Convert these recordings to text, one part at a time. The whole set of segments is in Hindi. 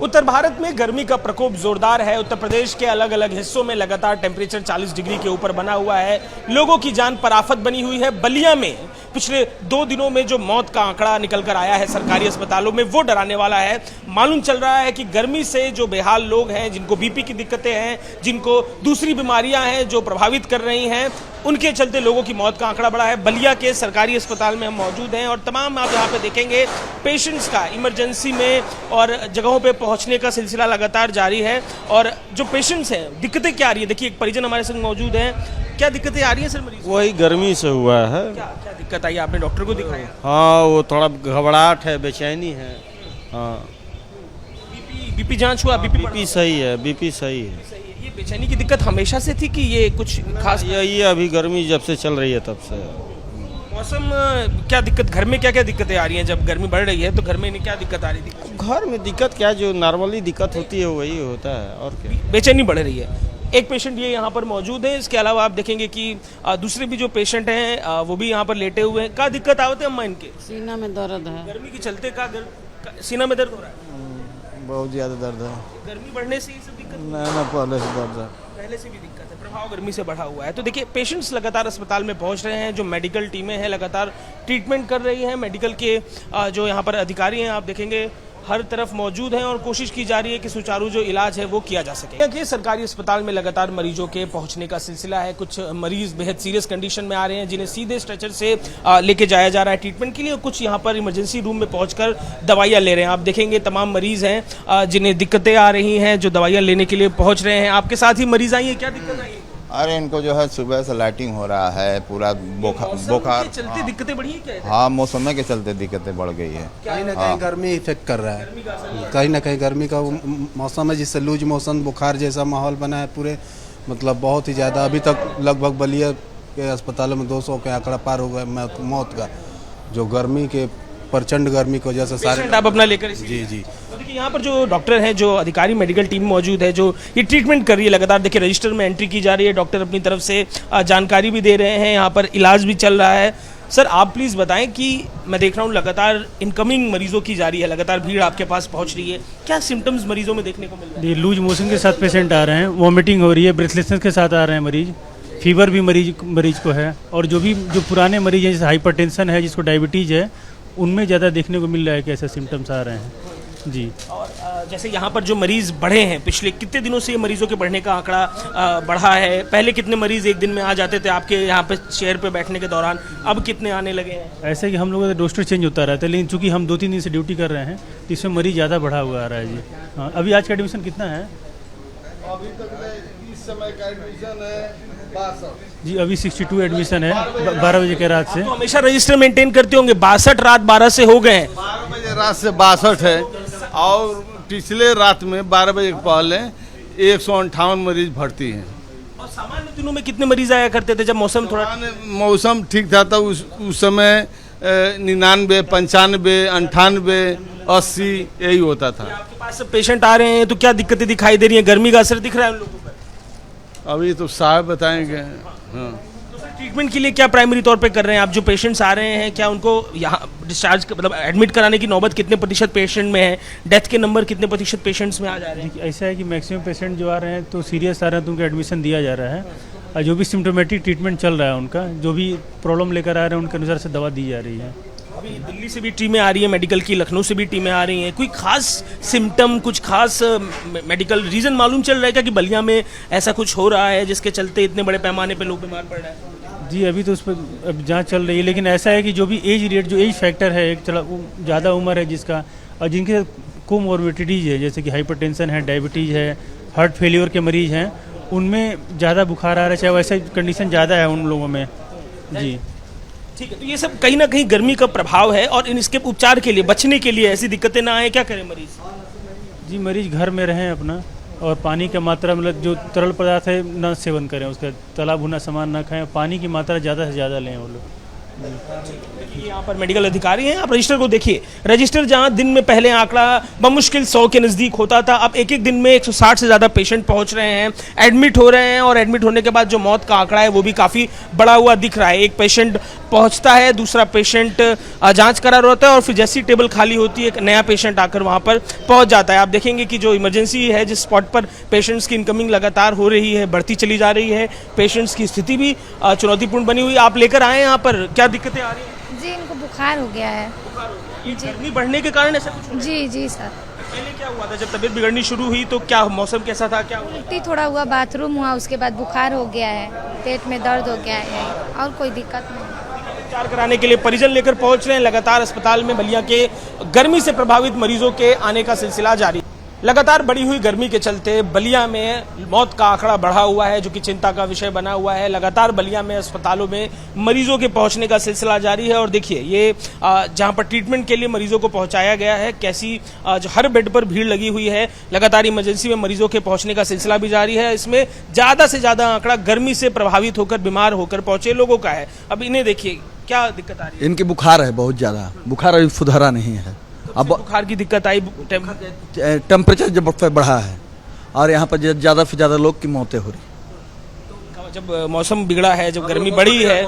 उत्तर भारत में गर्मी का प्रकोप जोरदार है। उत्तर प्रदेश के अलग अलग हिस्सों में लगातार टेम्परेचर 40 डिग्री के ऊपर बना हुआ है। लोगों की जान पर आफत बनी हुई है। बलिया में पिछले 2 दिनों में जो मौत का आंकड़ा निकल कर आया है सरकारी अस्पतालों में, वो डराने वाला है। मालूम चल रहा है कि गर्मी से जो बेहाल लोग हैं, जिनको बीपी की दिक्कतें हैं, जिनको दूसरी बीमारियां हैं जो प्रभावित कर रही हैं, उनके चलते लोगों की मौत का आंकड़ा बढ़ा है। बलिया के सरकारी अस्पताल में हम मौजूद हैं और तमाम आप यहाँ पे देखेंगे पेशेंट्स का इमरजेंसी में और जगहों पे पहुँचने का सिलसिला लगातार जारी है। और जो पेशेंट्स हैं, दिक्कतें क्या आ रही है, देखिए एक परिजन हमारे संग मौजूद हैं। क्या दिक्कतें आ रही हैं सर मरीज? वही गर्मी से हुआ है। क्या दिक्कत आई? आपने डॉक्टर को दिखाया? हाँ, वो थोड़ा घबराहट है, बेचैनी है। हाँ, बीपी जांच हुआ? बीपी सही है, बीपी सही है। ये बेचैनी की दिक्कत हमेशा से थी कि ये कुछ खास? ये अभी गर्मी जब से चल रही है तब से। मौसम क्या दिक्कत, घर में क्या क्या दिक्कतें आ रही हैं? जब गर्मी बढ़ रही है तो घर में क्या दिक्कत आ रही थी? घर में दिक्कत क्या, जो नॉर्मली दिक्कत होती है वही होता है और क्या। बेचैनी बढ़ रही है। एक पेशेंट ये यहाँ पर मौजूद है। इसके अलावा आप देखेंगे कि दूसरे भी जो पेशेंट हैं वो भी यहाँ पर लेटे हुए हैं। क्या दिक्कत आवते हैं अम्मा इनके? सीना में दर्द है। गर्मी के चलते सीना में दर्द हो रहा है? बहुत ज़्यादा दर्द है। गर्मी बढ़ने से ये सब दिक्कत? ना पहले से दर्द है। पहले से भी दिक्कत है, प्रभाव गर्मी से बढ़ा हुआ है। तो देखिए पेशेंट्स लगातार अस्पताल में पहुंच रहे हैं। जो मेडिकल टीमें हैं लगातार ट्रीटमेंट कर रही हैं। मेडिकल के जो यहाँ पर अधिकारी हैं आप देखेंगे हर तरफ मौजूद हैं और कोशिश की जा रही है कि सुचारू जो इलाज है वो किया जा सके। कि सरकारी अस्पताल में लगातार मरीजों के पहुंचने का सिलसिला है। कुछ मरीज बेहद सीरियस कंडीशन में आ रहे हैं जिन्हें सीधे स्ट्रेचर से लेके जाया जा रहा है ट्रीटमेंट के लिए। कुछ यहाँ पर इमरजेंसी रूम में पहुंचकर दवाइयाँ ले रहे हैं। आप देखेंगे तमाम मरीज हैं जिन्हें दिक्कतें आ रही हैं, जो दवाइयाँ लेने के लिए पहुँच रहे हैं। आपके साथ ही मरीज आई है, क्या दिक्कत आई है? अरे इनको जो है सुबह से लाइटिंग हो रहा है, पूरा बुखार चलते दिक्कतें बढ़ी है क्या? हाँ, मौसम के चलते दिक्कतें बढ़ गई है। कहीं ना कहीं गर्मी इफेक्ट कर रहा है। कहीं ना कहीं गर्मी का मौसम है जिससे लूज मोशन, बुखार जैसा माहौल बना है पूरे, मतलब बहुत ही ज़्यादा। अभी तक लगभग बलिया के अस्पतालों में 200 के आंकड़ा पार हो गया मौत का, जो गर्मी के प्रचंड गर्मी की वजह से सारे आप अपना लेकर जी। तो देखिए यहाँ पर जो डॉक्टर हैं, जो अधिकारी मेडिकल टीम मौजूद है जो ये ट्रीटमेंट कर रही है लगातार। देखिए रजिस्टर में एंट्री की जा रही है, डॉक्टर अपनी तरफ से जानकारी भी दे रहे हैं, यहाँ पर इलाज भी चल रहा है। सर आप प्लीज़ बताएं कि मैं देख रहा हूँ लगातार इनकमिंग मरीजों की जा रही है, लगातार भीड़ आपके पास पहुँच रही है। क्या सिम्टम्स मरीजों में देखने को मिल रहा है? लूज मोशन के साथ पेशेंट आ रहे हैं, वॉमिटिंग हो रही है, ब्रेथलेसनेस के साथ आ रहे हैं मरीज, फीवर भी मरीज को है। और जो पुराने मरीज हैं, जैसे हाइपरटेंशन है, जिसको डायबिटीज़ है, उनमें ज़्यादा देखने को मिल रहा है कि ऐसे सिम्टम्स आ रहे हैं जी। और जैसे यहाँ पर जो मरीज बढ़े हैं, पिछले कितने दिनों से ये मरीजों के बढ़ने का आंकड़ा बढ़ा है? पहले कितने मरीज एक दिन में आ जाते थे आपके यहाँ पे चेयर पे बैठने के दौरान, अब कितने आने लगे हैं? ऐसे कि हम लोगों का रोस्टर चेंज होता रहता है, लेकिन चूंकि हम 2-3 दिन से ड्यूटी कर रहे हैं तो इसमें मरीज ज़्यादा बढ़ा हुआ आ रहा है जी। हाँ, अभी आज का एडमिशन कितना है? अभी तक इस समय का एडमिशन है 62 जी। अभी 62 एडमिशन है 12 बजे के रात से। तो हमेशा रजिस्टर मेंटेन करते होंगे। 62 रात 12 से हो गए हैं। 12 बजे रात से 62 है और पिछले रात में 12 बजे के पहले 158 मरीज भर्ती हैं। और सामान्य दिनों में कितने मरीज आया करते थे जब मौसम थोड़ा मौसम ठीक था तो उस समय 99, 95, 98, 80 यही होता था। आपके पास पेशेंट आ रहे हैं तो क्या दिक्कतें दिखाई दे रही हैं? गर्मी का असर दिख रहा है उन लोगों पर? अभी तो साहब बताएंगे। हाँ, तो फिर ट्रीटमेंट के लिए क्या प्राइमरी तौर पे कर रहे हैं आप? जो पेशेंट्स आ रहे हैं क्या उनको यहाँ डिस्चार्ज मतलब एडमिट कराने की नौबत कितने प्रतिशत पेशेंट में है? डेथ के नंबर कितने प्रतिशत पेशेंट्स में आ जा रहे हैं? ऐसा है कि मैक्सिमम पेशेंट जो आ रहे हैं तो सीरियस आ रहे हैं तो उनको एडमिशन दिया जा रहा है, और जो भी सिम्टोमेटिक ट्रीटमेंट चल रहा है उनका, जो भी प्रॉब्लम लेकर आ रहे हैं उनके अनुसार से दवा दी जा रही है। अभी दिल्ली से भी टीमें आ रही हैं मेडिकल की, लखनऊ से भी टीमें आ रही हैं। कोई खास सिम्टम, कुछ खास मेडिकल रीज़न मालूम चल रहा है क्या कि बलिया में ऐसा कुछ हो रहा है जिसके चलते इतने बड़े पैमाने पे लोग बीमार पड़ रहे हैं? जी अभी तो उस पर अब जाँच चल रही है, लेकिन ऐसा है कि जो भी जो एज फैक्टर है, एक ज़्यादा उम्र है जिसका, और जिनके कोमॉर्बिडिटीज़ है, जैसे कि हाइपरटेंशन है, डायबिटीज़ है, हार्ट फेलियर के मरीज़ हैं, उनमें ज़्यादा बुखार आ रहा है, चाहे वैसे कंडीशन ज़्यादा है उन लोगों में जी। ठीक है, तो ये सब कहीं ना कहीं गर्मी का प्रभाव है और इसके उपचार के लिए, बचने के लिए, ऐसी दिक्कतें ना आए, क्या करें मरीज? जी मरीज घर में रहें अपना, और पानी की मात्रा मतलब जो तरल पदार्थ है न सेवन करें, उसका तला भुना सामान ना खाएं, पानी की मात्रा ज़्यादा से ज़्यादा लें वो लोग। देखिए यहाँ पर मेडिकल अधिकारी हैं, आप रजिस्टर को देखिए। रजिस्टर जहाँ दिन में पहले आंकड़ा बमुश्किल 100 के नज़दीक होता था, अब एक एक दिन में 160 से ज़्यादा पेशेंट पहुँच रहे हैं, एडमिट हो रहे हैं, और एडमिट होने के बाद जो मौत का आंकड़ा है वो भी काफ़ी बढ़ा हुआ दिख रहा है। एक पेशेंट पहुँचता है, दूसरा पेशेंट जाँच करा होता है, और फिर जैसी टेबल खाली होती है एक नया पेशेंट आकर वहाँ पर पहुँच जाता है। आप देखेंगे कि जो इमरजेंसी है, जिस स्पॉट पर पेशेंट्स की इनकमिंग लगातार हो रही है, बढ़ती चली जा रही है, पेशेंट्स की स्थिति भी चुनौतीपूर्ण बनी हुई। आप लेकर आए यहाँ पर, क्या दिक्कतें आ रही हैं? जी इनको बुखार हो गया है। ये गर्मी बढ़ने के कारण ऐसा कुछ? जी जी सर। पहले क्या हुआ था जब तबीयत बिगड़नी शुरू हुई, तो क्या मौसम कैसा था, क्या हुआ? उल्टी थोड़ा हुआ, बाथरूम हुआ, उसके बाद बुखार हो गया है, पेट में दर्द हो गया है, और कोई दिक्कत नहीं। उपचार कराने के लिए परिजन लेकर पहुंच रहे हैं। लगातार अस्पताल में बलिया के गर्मी से प्रभावित मरीजों के आने का सिलसिला जारी। लगातार बढ़ी हुई गर्मी के चलते बलिया में मौत का आंकड़ा बढ़ा हुआ है, जो कि चिंता का विषय बना हुआ है। लगातार बलिया में अस्पतालों में मरीजों के पहुंचने का सिलसिला जारी है। और देखिए ये जहां पर ट्रीटमेंट के लिए मरीजों को पहुंचाया गया है, कैसी जो हर बेड पर भीड़ लगी हुई है। लगातार इमरजेंसी में मरीजों के पहुंचने का सिलसिला भी जारी है। इसमें ज़्यादा से ज़्यादा आंकड़ा गर्मी से प्रभावित होकर, बीमार होकर पहुंचे लोगों का है। अब इन्हें देखिए क्या दिक्कत आ रही है। इनकी बुखार है बहुत ज़्यादा, बुखार अभी सुधरा नहीं है। अब बुखार की दिक्कत आई, टेम्परेचर जब बढ़ा है, और यहाँ पर ज़्यादा से ज़्यादा लोग की मौतें हो रही। जब मौसम बिगड़ा है, जब गर्मी बढ़ी है,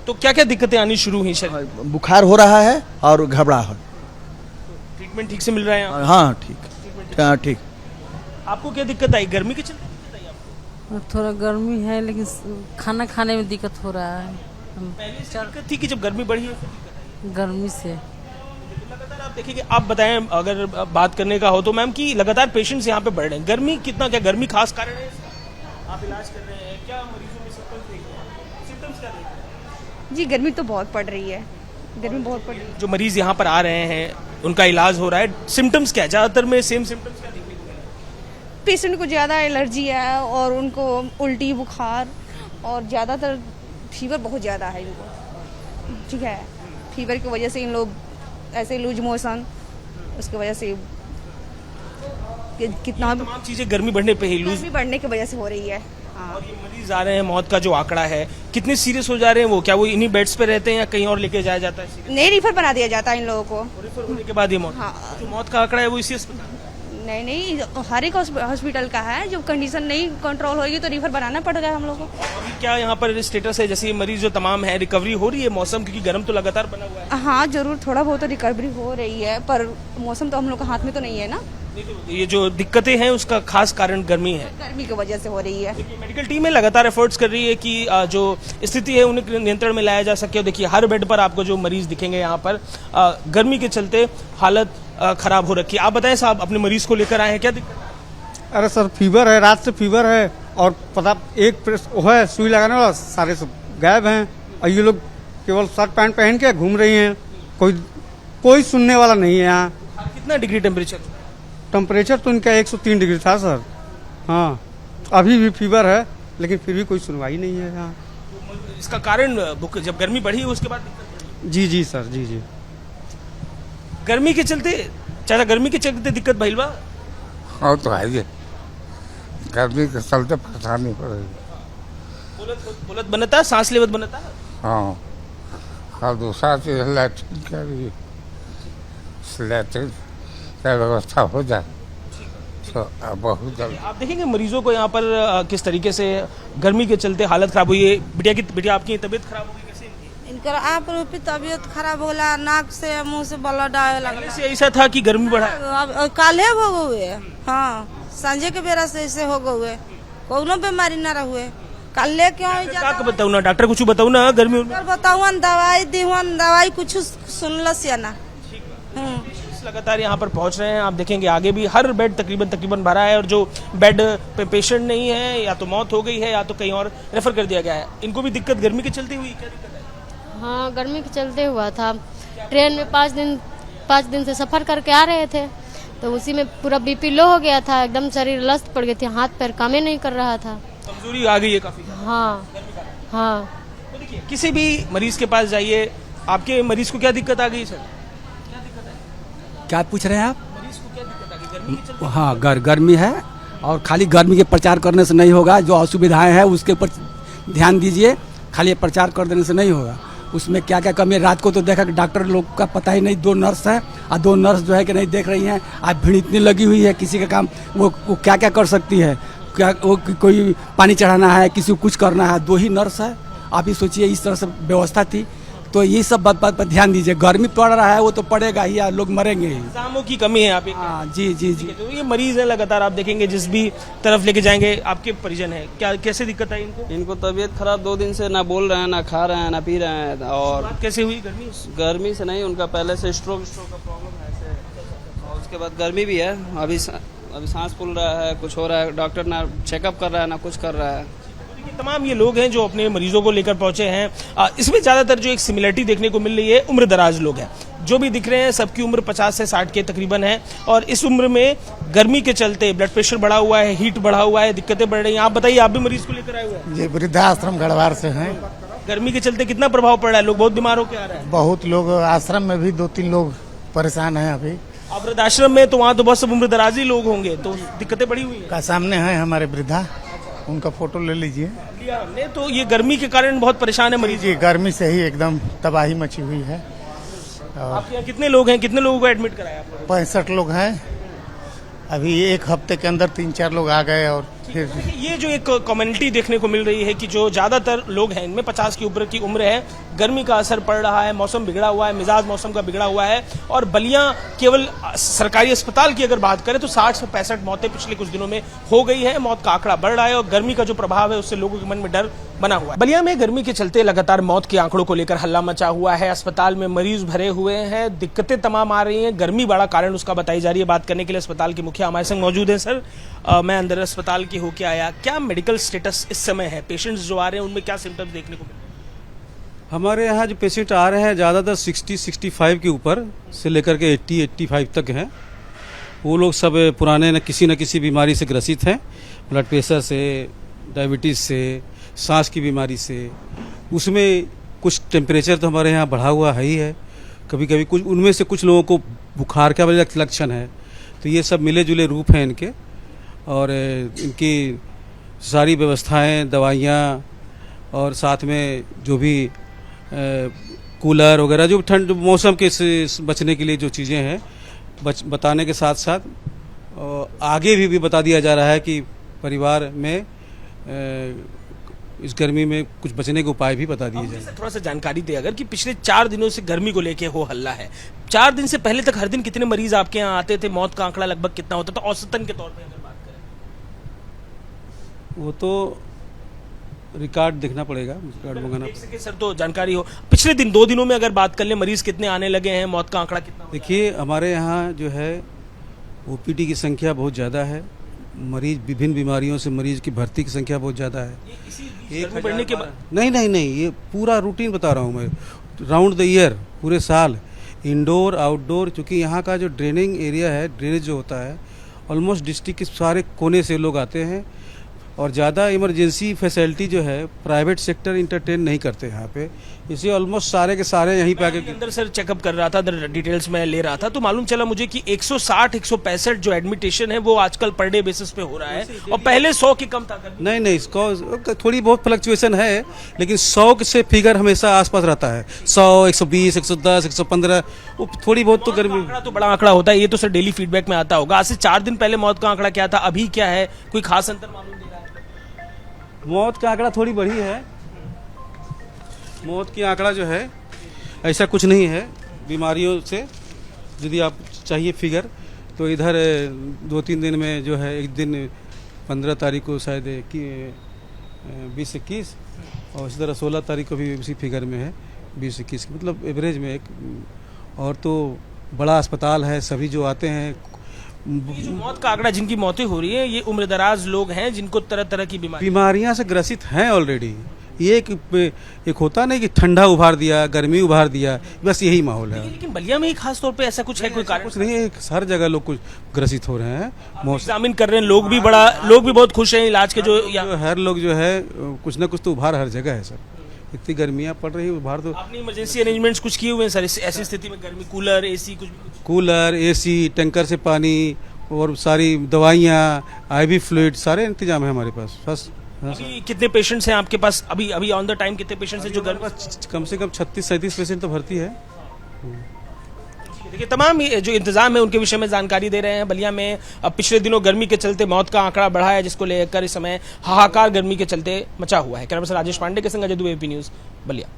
तो क्या क्या दिक्कतें आनी शुरू हुई? शरीर बुखार हो रहा है और घबराहट। ट्रीटमेंट ठीक से मिल रहा है? हाँ ठीक, हाँ ठीक। आपको क्या दिक्कत आई? गर्मी के चलते दिक्कत आई आपको? थोड़ा गर्मी है, लेकिन खाना खाने में दिक्कत हो रहा है। पहले से दिक्कत थी कि जब गर्मी बढ़ी है? गर्मी से लगातार आप देखेंगे। आप बताएं, अगर बात करने का हो तो मैम, कि लगातार पेशेंट्स यहाँ पे बढ़ रहे हैं, गर्मी कितना, क्या गर्मी खास कारण है? आप इलाज कर रहे हैं, क्या मरीजों में सिम्टम्स देख रहे हैं? सिम्टम्स क्या देख रहे हैं? जी गर्मी तो बहुत पड़ रही है, गर्मी बहुत पड़ रही है। जो मरीज यहाँ पर आ रहे हैं, उनका इलाज हो रहा है, सिम्टम्स क्या है? ज़्यादातर में सेम सिम्टम्स क्या देखने को मिल रहा है? पेशेंट को ज़्यादा एलर्जी है, और उनको उल्टी, बुखार, और ज़्यादातर फीवर बहुत ज़्यादा है इनको। ठीक है, फीवर की वजह से इन लोग ऐसे लूज मोशन, उसकी वजह से कितना तमाम चीज़ें गर्मी बढ़ने पे ही, लूज गर्मी बढ़ने की वजह से हो रही है। हाँ। और ये मरीज आ रहे हैं, मौत का जो आंकड़ा है, कितने सीरियस हो जा रहे हैं वो? क्या वो इन्हीं बेड्स पे रहते हैं या कहीं और लेके जाया जाता है? नहीं, रिफर बना दिया जाता है इन लोगों को। रिफर होने के बाद ये मौत? हाँ। जो मौत का आंकड़ा है वो इसी अस्पताल? नहीं, हर एक हॉस्पिटल का है। जब कंडीशन नहीं कंट्रोल होगी तो रिफर बनाना पड़ेगा हम लोग को। अभी क्या यहाँ पर स्टेटस है? जैसे ये मरीज जो तमाम है, रिकवरी हो रही है? मौसम क्योंकि गर्म तो लगातार बना हुआ है। हाँ जरूर, थोड़ा बहुत तो रिकवरी हो रही है, पर मौसम तो हम लोग के हाथ में तो नहीं है ना। ये जो दिक्कतें हैं उसका खास कारण गर्मी है, गर्मी की वजह से हो रही है। मेडिकल टीम है लगातार एफर्ट्स कर रही है कि जो स्थिति है उन्हें नियंत्रण में लाया जा सके। देखिए हर बेड पर आपको जो मरीज दिखेंगे यहाँ पर, गर्मी के चलते हालत खराब हो रखी है। आप बताएं साहब, अपने मरीज को लेकर आए हैं, क्या दिक्कत? अरे सर फीवर है, रात से फीवर है, और पता एक वो है सुई लगाने वाला, सारे सब गायब हैं, और ये लोग केवल शर्ट पैंट पहन के घूम रही हैं। कोई सुनने वाला नहीं है यहाँ। कितना डिग्री टेम्परेचर? टेम्परेचर तो इनका 103 डिग्री था सर। हाँ, अभी भी फीवर है, लेकिन फिर भी कोई सुनवाई नहीं है यहाँ। इसका कारण जब गर्मी बढ़ी उसके बाद दिक्कत बढ़ी? जी सर, जी। गर्मी के चलते, चाचा गर्मी के चलते दिक्कत भइल बा? हाँ तो है, गर्मी के चलते परेशानी हो रही। बोलत बनता, सांस लेवत बनता। हाँ, और दूसरा चीज लैट्रिन का भी, लैट्रिन का व्यवस्था हो जाए तो बहुत जल्द। आप देखेंगे मरीजों को यहाँ पर किस तरीके से गर्मी के चलते हालत खराब हुई है। बिटिया आपकी तबीयत खराब हो गई कैसे? इनकर आप रूपी तबीयत खराब होला, नाक से मुंह से ब्लड आए पहले से ऐसा था कि गर्मी बढ़ा? अब काले हो गए। हाँ, संजय के बेरा से ऐसे हो गए, कोनो बीमारी ना रहुए। कल क्यों क्या बताऊँ ना, डॉक्टर कुछ बताऊँ ना? गर्मी बताऊँ, दवाई दीवन, दवाई कुछ सुनलस या ना। लगातार यहाँ पर पहुँच रहे हैं। आप देखेंगे आगे भी हर बेड तकरीबन भरा है, और जो बेड पे पेशेंट नहीं है, या तो मौत हो गई है या तो कहीं और रेफर कर दिया गया है। इनको भी दिक्कत गर्मी के चलते हुई? क्या दिक्कत है? हाँ, गर्मी के चलते हुआ था। ट्रेन में 5 दिन से सफर करके आ रहे थे, तो उसी में पूरा बीपी लो हो गया था, एकदम शरीर लस्त पड़ गई थी, हाथ पैर कामे नहीं कर रहा था, कमजोरी आ गई है काफी। हाँ। तो देखिए किसी भी मरीज के पास जाइए, आपके मरीज को क्या दिक्कत आ गई सर? क्या पूछ रहे हैं आप? मरीज को क्या दिक्कत आ गई गर्मी के चलते? हाँ, गर्मी है, और खाली गर्मी के प्रचार करने से नहीं होगा। जो असुविधाएं हैं उसके ऊपर ध्यान दीजिए, खाली प्रचार कर देने से नहीं होगा। उसमें क्या क्या कमी है। रात को तो देखा कि डॉक्टर लोग का पता ही नहीं, 2 नर्स हैं और 2 नर्स जो है कि नहीं देख रही हैं। आज भीड़ इतनी लगी हुई है, किसी का काम वो क्या क्या कर सकती है, क्या वो कोई पानी चढ़ाना है, किसी को कुछ करना है, 2 ही नर्स है। आप ही सोचिए इस तरह से व्यवस्था थी। तो ये सब बात पर ध्यान दीजिए। गर्मी पड़ रहा है वो तो पड़ेगा ही, लोग मरेंगे ही। इंतजामों की कमी है आप हाँ जी जी जी। तो ये मरीज है लगातार, आप देखेंगे जिस भी तरफ लेके जाएंगे आपके परिजन है, क्या कैसे दिक्कत आई इनको? इनको तबीयत खराब 2 दिन से, ना बोल रहे हैं, ना खा रहे हैं, ना पी रहे हैं। और बात कैसे हुई? गर्मी से नहीं, उनका पहले से स्ट्रोक का प्रॉब्लम है ऐसे। और उसके बाद गर्मी भी है, अभी सांस फूल रहा है, कुछ हो रहा है, डॉक्टर ना चेकअप कर रहा है ना कुछ कर रहा है। तमाम ये लोग हैं जो अपने मरीजों को लेकर पहुंचे हैं। इसमें ज्यादातर जो एक सिमिलरिटी देखने को मिल रही है, उम्र दराज लोग हैं जो भी दिख रहे हैं। सबकी उम्र 50 से 60 के तकरीबन है और इस उम्र में गर्मी के चलते ब्लड प्रेशर बढ़ा हुआ है, हीट बढ़ा हुआ है, दिक्कतें बढ़ रही हैं। आप बताइए, आप भी मरीज को लेकर आए हुए हैं? ये वृद्धाश्रम गढ़वार से हैं। गर्मी के चलते कितना प्रभाव पड़ रहा है? लोग बहुत बीमार होकर आ रहे हैं। बहुत लोग आश्रम में भी 2-3 लोग परेशान हैं अभी। आप वृद्धाश्रम में तो वहाँ तो बहुत सब उम्र दराजी लोग होंगे, तो दिक्कतें बड़ी हुई है। का सामने है हमारे वृद्धा, उनका फोटो ले लीजिए। लिया हमने। तो ये गर्मी के कारण बहुत परेशान है मरीज। जी, गर्मी से ही एकदम तबाही मची हुई है। आपके यहाँ कितने लोग हैं, कितने लोगों को एडमिट कराया आपने? 65 लोग हैं। अभी 1 हफ्ते के अंदर 3-4 लोग आ गए। और फिर ये जो एक कम्युनिटी देखने को मिल रही है कि जो ज्यादातर लोग हैं इनमें 50 की ऊपर की उम्र है, गर्मी का असर पड़ रहा है, मौसम बिगड़ा हुआ है, मिजाज मौसम का बिगड़ा हुआ है। और बलियां केवल सरकारी अस्पताल की अगर बात करें तो 60 से 65 मौतें पिछले कुछ दिनों में हो गई है। मौत का आंकड़ा बढ़ रहा है और गर्मी का जो प्रभाव है उससे लोगों के मन में डर बना हुआ है। बलिया में गर्मी के चलते लगातार मौत के आंकड़ों को लेकर हल्ला मचा हुआ है। अस्पताल में मरीज भरे हुए हैं, दिक्कतें तमाम आ रही हैं, गर्मी बड़ा कारण उसका बताई जा रही है। बात करने के लिए अस्पताल के मुखिया हमारे संग मौजूद है। सर, मैं अंदर अस्पताल के होके आया, क्या मेडिकल स्टेटस इस समय है? पेशेंट्स जो आ रहे हैं उनमें क्या सिम्टम्स देखने को मिल रहे हैं? हमारे यहाँ जो पेशेंट आ रहे हैं ज़्यादातर 60-65 के ऊपर से लेकर के 80-85 तक हैं। वो लोग सब पुराने न किसी बीमारी से ग्रसित हैं, ब्लड प्रेशर से, डायबिटीज़ से, सांस की बीमारी से। उसमें कुछ टेम्परेचर तो हमारे यहाँ बढ़ा हुआ है ही है। कभी कभी कुछ उनमें से कुछ लोगों को बुखार का भी लक्षण है। तो ये सब मिले जुले रूप हैं इनके। और इनकी सारी व्यवस्थाएं, दवाइयाँ और साथ में जो भी कूलर वगैरह, जो ठंड मौसम के से बचने के लिए जो चीज़ें हैं बताने के साथ साथ आगे भी बता दिया जा रहा है कि परिवार में इस गर्मी में कुछ बचने के उपाय भी बता दिए जाए। थोड़ा सा जानकारी दे अगर कि पिछले 4 दिनों से गर्मी को लेके हो हल्ला है। 4 दिन से पहले तक हर दिन कितने मरीज आपके यहाँ आते थे? मौत का आंकड़ा लगभग कितना होता था औसतन के तौर पे अगर बात करें? वो तो रिकॉर्ड देखना पड़ेगा, रिकॉर्ड मंगाना। सर, तो जानकारी हो पिछले 2 दिनों में अगर बात कर ले, मरीज कितने आने लगे हैं, मौत का आंकड़ा कितना? देखिए, हमारे यहाँ जो है ओपीडी की संख्या बहुत ज़्यादा है। मरीज विभिन्न बीमारियों से मरीज की भर्ती की संख्या बहुत ज़्यादा है। बढ़ने के बाद नहीं, ये पूरा रूटीन बता रहा हूँ मैं, राउंड द ईयर, पूरे साल, इंडोर आउटडोर। क्योंकि यहाँ का जो ड्रेनिंग एरिया है, ड्रेनेज जो होता है, ऑलमोस्ट डिस्ट्रिक्ट के सारे कोने से लोग आते हैं। और ज़्यादा इमरजेंसी फैसिलिटी जो है प्राइवेट सेक्टर इंटरटेन नहीं करते यहाँ पे, इसे ऑलमोस्ट सारे के सारे यहीं पे आके अंदर सर चेकअप कर रहा था, डिटेल्स में ले रहा था, तो मालूम चला मुझे कि 160-165 जो एडमिटेशन है वो आजकल पर डे बेसिस पे हो रहा है और पहले 100 की कम था। नहीं, इसको थोड़ी बहुत फ्लक्चुएशन है, लेकिन 100 से फिगर हमेशा आसपास रहता है। 100, 120, 110, 115, वो थोड़ी बहुत तो गर्मी तो बड़ा आंकड़ा होता है। ये तो सर डेली फीडबैक में आता होगा। आज से 4 दिन पहले मौत का आंकड़ा क्या था, अभी क्या है, कोई खास अंतर मालूम? मौत का आंकड़ा थोड़ी बढ़ी है। मौत की आंकड़ा जो है ऐसा कुछ नहीं है। बीमारियों से यदि आप चाहिए फिगर तो इधर 2-3 दिन में जो है, एक दिन 15 तारीख को शायद 20-21 और इसी तरह 16 तारीख को भी उसी फिगर में है 20-21 की, मतलब एवरेज में एक। और तो बड़ा अस्पताल है, सभी जो आते हैं। मौत का आंकड़ा जिनकी मौतें हो रही है ये उम्रदराज लोग हैं जिनको तरह तरह की बीमारियां से ग्रसित हैं ऑलरेडी। ये एक होता नहीं कि ठंडा उभार दिया, गर्मी उभार दिया, बस यही माहौल है। लेकिन बलिया में ही खास तौर पे ऐसा कुछ है, कोई कारण कुछ नहीं है। हर जगह लोग कुछ ग्रसित हो रहे हैं, एग्जामिन कर रहे हैं, लोग भी बहुत खुश हैं इलाज के। जो हर लोग जो है कुछ ना कुछ तो उभार हर जगह है सर। इतनी गर्मियाँ पड़ रही है, उभार तो। आपने इमरजेंसी अरेंजमेंट्स कुछ किए हुए हैं सर ऐसी स्थिति में? गर्मी, cooler, AC, cooler, AC, tanker से पानी और सारी दवाइयाँ, IV फ्लूइड, सारे इंतजाम है हमारे पास। बस अभी कितने पेशेंट्स हैं आपके पास? अभी अभी ऑन द टाइम कितने पेशेंट्स हैं जो घर में? कम से कम 36-37 पेशेंट तो भर्ती है। देखिए, तमाम ये जो इंतजाम है उनके विषय में जानकारी दे रहे हैं। बलिया में अब पिछले दिनों गर्मी के चलते मौत का आंकड़ा बढ़ा है, जिसको लेकर इस समय हाहाकार गर्मी के चलते मचा हुआ है। कैमरा पर्सन राजेश पांडे के संग अजय दुबे, एबीपी न्यूज़, बलिया।